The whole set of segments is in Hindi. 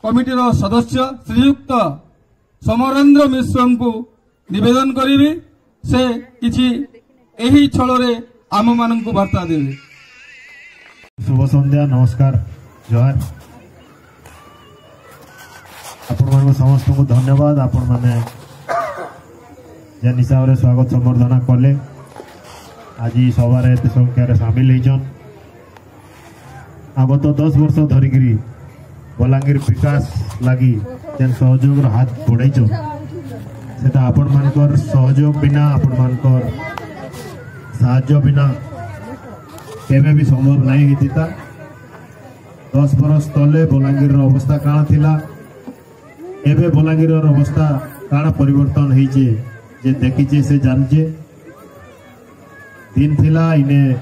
कमिटीर सदस्य श्रीयुक्त समरेंद्र मिश्र को निवेदन करी से किछि एही छलरे आम माननकु वार्ता देबे। शुभ संध्या, नमस्कार, जोहार। आपण मानक समस्त को धन्यवाद। आपण माने जेन हिसाब रे स्वागत संबर्धना कले आज सभारे एते संख्यार सामिल होइछन। आगत 10 वर्ष धरिकी बलांगीर विकास लगी जेन सहयोग हाथ बढ़ाई सेटा आपण मानकर सहयोग बिना आपण मानकर साहाय्य बिना केबे भी संभव नहीं होता। 10 वर्ष तले बलांगीर अवस्था काण थिला, एबे बलांगीर अवस्था काण परिवर्तन होइछे जे देखिछे से जानछे। दिन थिला इने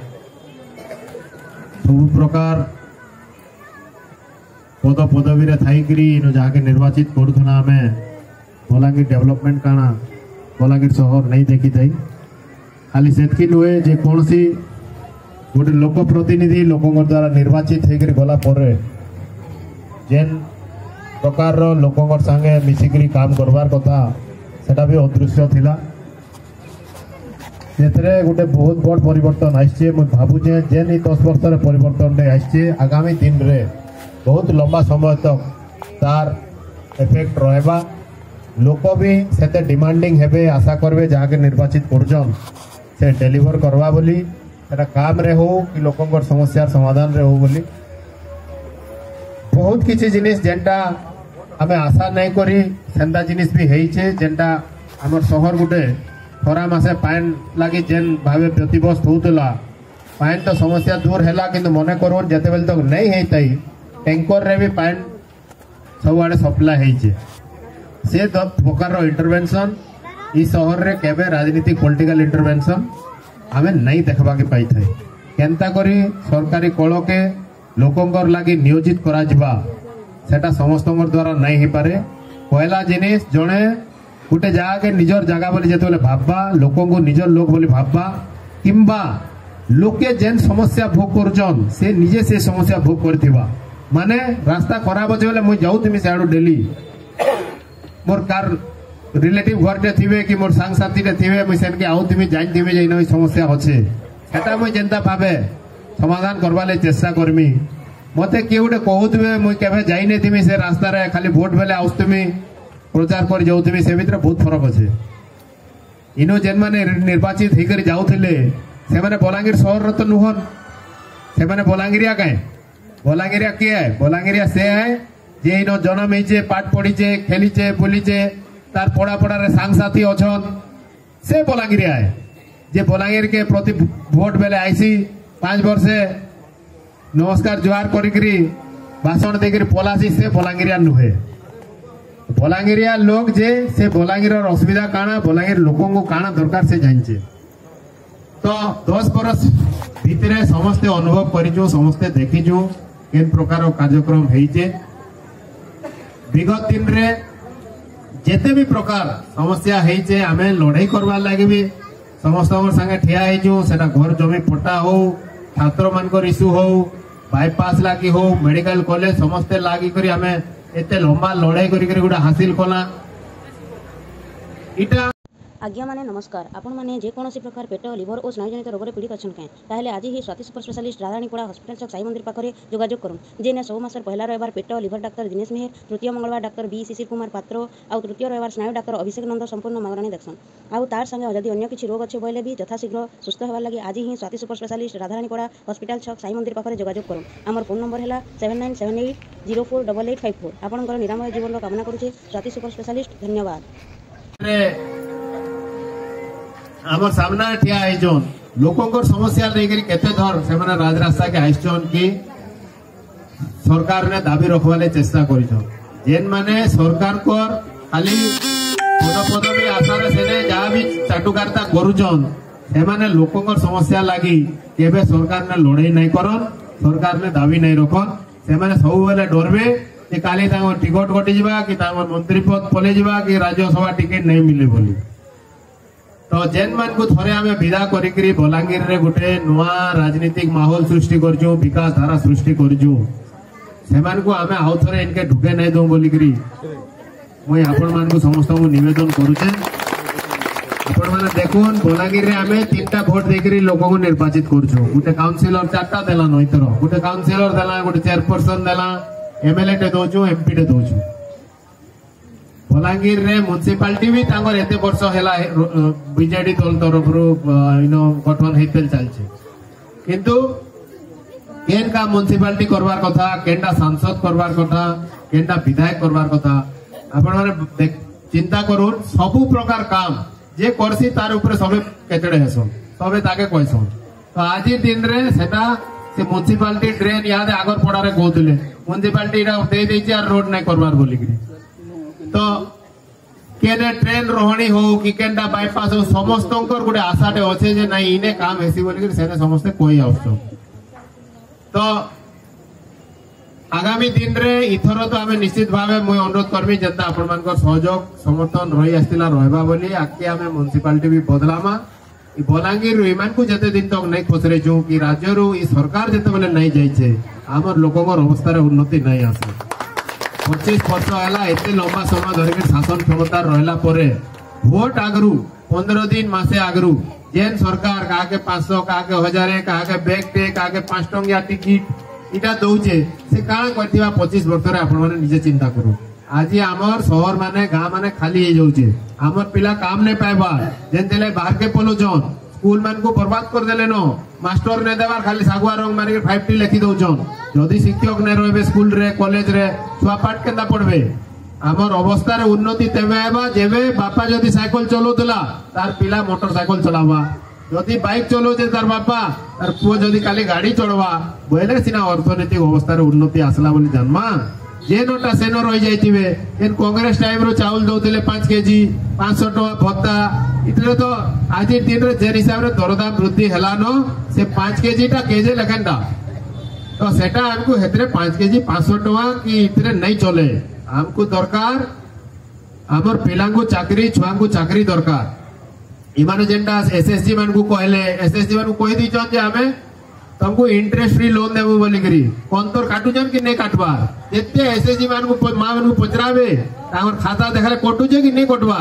सब प्रकार पद पदवी थी जहाँके निर्वाचित करूना आम बलांगीर डेवलपमेंट काना बलांगीर सहर नहीं देखी थी। खाली से नुहे जे कौन सी गोटे लोक प्रतिनिधि लोकों द्वारा निर्वाचित होकर गला पर जेन प्रकार लोकों संगे मिसिकी काम करवार कथा सेटा भी अदृश्य थिला। से गोटे बहुत बड़ परिवर्तन आसचे। मुझे भावुचे जेन 10 वर्ष परिवर्तन आसचे आगामी दिन रे बहुत लंबा समय तक तार इफेक्ट रहेबा। लोक भी सेते डिमांडिंग हेबे, आशा करबे जहाँके निर्वाचित करजन से डेलीवर करवा बोली, सेटा काम रे हो कि लोकंकर समस्या समाधान रे हो बोली। बहुत किछि जिनिस जेंटा हमें आशा नहीं करी सेंदा जिनिस भी हेइछे। जेंटा हमर शहर गुटे खरा मासे पाइन लागी जेन भावे प्रतिबस्त होतला पाइन तो समस्या दूर हैला, किंतु मने करोन जेतेबेल तक नहीं हेइतै टैंकर रे भी पाइन सब आड़े सप्लाई होइछे। से प्रकार इंटरवेंशन इस शहर रे केबे राजनीतिक पॉलिटिकल इंटरवेंशन हमें नहीं देखबा के पाई थाए। केनता करी सरकारी कल के लोकंकर लागी नियोजित करा जिबा सेटा समस्तंकर द्वारा नहीं ही पारे। पहला जिनिस जणे गोटे जगह के निजर जगह बोली जेतेबेले भाबबा, लोकों को निजर लोक बोली भाबबा, किंबा लोके जेन समस्या भोग करजन से निजे से समस्या भोग करथिबा। माने रास्ता खराब अच्छे बोले मुझे जाऊँ सियाड़ू डेली मोर कार रिलेटिव घर थे कि मोर सांग साथी थे मुझे सेनके आउथि जानी जाइन समस्या अच्छे सेटा मुझे जेनता भावे समाधान करवा ले चेष्टा करमी। मते किए गोटे कहूथे मुझे केवे जाइने थी से रास्ता रे खाली भोट बेले आसुमी प्रचार कर जाऊथि से भितर बहुत फरक अच्छे। इनो जेन माने निर्वाचित होकर जाऊले से माने बलांगीर सहर तो नुहन, से माने बलांगीरिया कहे बलांगीरिया किए है? बलांगीरिया से है जे इन जन्म होइछे, पाठ पढ़ीचे, खेलीचे, बुलीचे, तार पढ़ा पढ़ारे सांगसाथी अछन से बलांगीरिया है। जे बलांगीर के प्रति भोट बेले आईसी 5 वर्षे नमस्कार जुहार करी भाषण देकर पलासी से बलांगीरिया नुहे। बलांगीरिया लोग जे से बलांगीर असुविधा काना बलांगीर लोकों को काना दरकार से जानचे। तो 10 वर्ष भितरे समस्ते अनुभव करिजो, समस्ते देखिजो केन प्रकार कार्यक्रम होइछे। विगत दिन रे जेते भी प्रकार समस्या होइछे आमे लड़ाई करवा लागि भी समस्त संगे ठिया होइजो। सेटा घर जमी पट्टा हो, छात्र मानकर इश्यू हो, बाईपास लागी हो, मेडिकल कॉलेज समस्ते लागी करी आमे एते लंबा लड़ाई करी गुडा हासिल कला। इटा आज्ञा माने नमस्कार। आपण माने जेकोसी प्रकार पेट लिभर और स्नायुजनित रोग पीड़ित अच्छा क्या ताहले आज ही स्वाति सुपर स्पेशलिस्ट राधारानीपड़ा हॉस्पिटल चौक साई मंदिर पाखे जोगाजोग करूँ। जेने सब मासर पहला रविवार पेट लिभर डाक्तर दिनेश मेहर, तृतीय मंगलवार डाक्तर बी शिशिर कुमार पात्र आउ तृतीय रविवार स्नायु डाक्तर अभिषेक नंद संपूर्ण मागराणी देखसन। आउ तार संगे जदि अन्य किसी रोग अच्छे बोले भी यथाशीघ्र सुस्थ होगा लगी आज ही स्वाति सुपर स्पेशलिस्ट राधारानीपड़ा हॉस्पिटल चौक साई मंदिर पाखे जोगाजोग करूँ। आमर फोन नंबर है 7978048854। आपंकर निरामय जीवन कामना करुचे स्वाति सुपर स्पेशलिस्ट। धन्यवाद। आमर सामना ठिया आइजन लोकों समस्या लेकर केते धर से माने राजरास्ता के आइजन कि सरकार ने दाबी रखवाले चेष्टा करिजन। जेन माने सरकार को खाली पद पदवी आशा रे सेने जहाँ भी चाटुकारिता करुजन से माने लोकों समस्या लगी केबे सरकार ने लड़ाई नहीं करन, सरकार ने दाबी नहीं रखन। से माने सब बेले डरबे कि काली टिकट कटि जिबा कि मंत्री पद पले जिबा कि राज्यसभा टिकट नहीं मिले बोली। तो जेन मान को थोड़े आम विदा करी बलांगीर रे गोटे नुआ राजनीतिक माहौल सृष्टि करजु, विकास धारा सृष्टि करजु। सेमानकु आमे आउ थरे इनके ढुके नहीं दो बोलिकरी मुई आपण मानकु समस्त निवेदन करूचे। आपण माने देखुन बलांगीर रे आमे 3टा भोट देकरी लोक को निर्वाचित करछु। गुटे काउंसिलर 4टा देला नइतर गुटे काउंसिलर देला गुटे चेयरपर्सन देला एमएलए टे दोछु एमपी टे दोछु। बलांगीर रे म्युनिसिपालिटी भी तांगर एते वर्ष हेला बीजेडी दल तरफ रो गठन हेतेल चलछे किंतु केन का म्युनिसिपालिटी करवार कथा केनटा सांसद करवार कथा केनटा विधायक करवार कथा आपण माने चिंता करूर सबु प्रकार काम जे करसी तार ऊपर सबे केतडे हेसो सबे ताके कहसो। तो आज दिन रे सेटा से म्युनिसिपालिटी ड्रेन याद आगर पड़ा रे कहतले म्युनिसिपालिटी रा दे देछि आर रोड नै करवार बोलिकरी। तो केने ट्रेन रोहणी हो कि केनटा बाईपास हो समस्तंकर गुटे आशाटे अच्छे जे नहीं इने काम हेसी बोलिकरी सेने समस्ते कोई आवश्यक। तो आगामी दिन रे इथर तो आमे निश्चित भावे मुई अनुरोध करमी जनता आपण मानकर सहयोग समर्थन रही आस्तिला रहबा बोली आके आमे म्युनिसिपालिटी भी बदलामा इ बलांगीर इमान को जते दिन तक नहीं खोसरे जो कि राज्य रो इ सरकार जते बेले नहीं जाई छे हमर लोककर अवस्था रे उन्नति नहीं आसे। 25 वर्ष हैला एते लंबा समय धरि शासन क्षमता रहला परे वोट आगरू 15 दिन मासे आगरू जेन सरकार काके 500 काके 1000 काके बैग पे काके 5 टंगिया टिकट इटा दउचे से काण करथिबा 25 वर्ष रे आपण माने निजे चिंता करू। आज आमर शहर माने गां माने खाली हे जाउचे आमर पिला काम नै पाइबा जेन तेले बाहर के पोलो जोन स्कूल मान को बर्बाद कर देले नो मास्टर ने देवार खाली सागुआ रंग मारी 5टी लिखि दउचन जदी शिक्षक ने रहबे स्कूल रे कॉलेज रे छुआ पाठ केंदा पढ़बे आमर अवस्था रे उन्नति तेबे हेबा जेबे बापा जदी साइकिल चलोतला तार पिला मोटरसाइकिल चलावा जदी बाइक चलोचे तार बापा तार पुओ जदी खाली गाड़ी चढ़वा बोले सिना अर्थनैतिक अवस्था रे उन्नति आसला बोली जन्मा जे नोटा सेनो रही जाइतिबे एन कांग्रेस टाइम रो चावल दउतले 5 केजी 500 टका भत्ता इतरे तो आज दिन रे जे हिसाब रे दरदाम वृद्धि हेलानो से 5 केजी टा केजे लखनटा तो सेटा हमको हेतरे 5 केजी 500 टका कि इतरे नहीं चले हमको दरकार हमर पिलांगु चाकरी छुआंगु चाकरी दरकार इमाने जेंटा एसएसजी मान को कहले एसएसजी मान को कहि दिचन जे हमें तुमको इंटरेस्ट फ्री लोन देबो बोली करी कोन तोर काटू जन कि नहीं काटबा जेते एसएसजी मान को मां मान को पचराबे तार खाता देखले कटू जे कि नहीं कटबा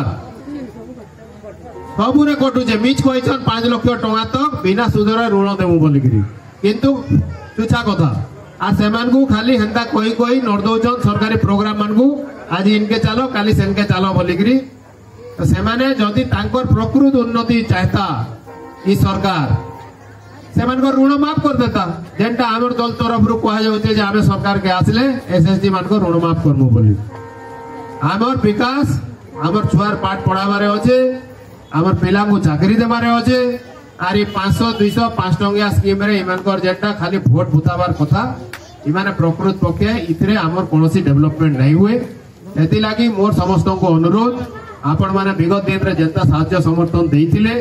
सबु रे कटू जे मिच कहछन 5 लाख टका तक बिना सुधर ऋण देबो बोली करी किंतु तुछा कथा आ सेमान को खाली हंदा कोई नोट दउचन सरकारी प्रोग्राम मान को आज इनके चलो काली सेनके चलो बोली करी। तो सेमाने जदी तांकर प्रकृत उन्नति चाहता ई सरकार सेमान को ऋण माफ कर देता जेंटा हमर दल तरफ रु कहा जाउते जे आमे सरकार के आसले एसएसजी मान को ऋण माफ करमु बोली हमर विकास हमर छुआर पाठ पढ़ाबारे होचे हमर पिला को चाकरी देबारे होचे आरी 500 200 5 टंगिया स्कीम रे इमान कर जेंटा खाली वोट भुताबार कथा इमाने प्रकृत पक्षे इतरे हमर कोनोसी डेवलपमेंट नहीं हुए एति लागि मोर समस्त को अनुरोध आपण माने विगत दिन रे जनता साहाय्य समर्थन देइथिले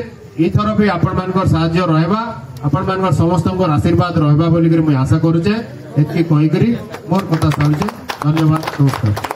इथर भी आपण मानकर साहाय्य रहबा आपण मानकर समस्त को आशीर्वाद रहबा बोली करी मैं आशा करूचे एतकी कहि करी मोर कथा सालचे धन्यवाद नमस्कार।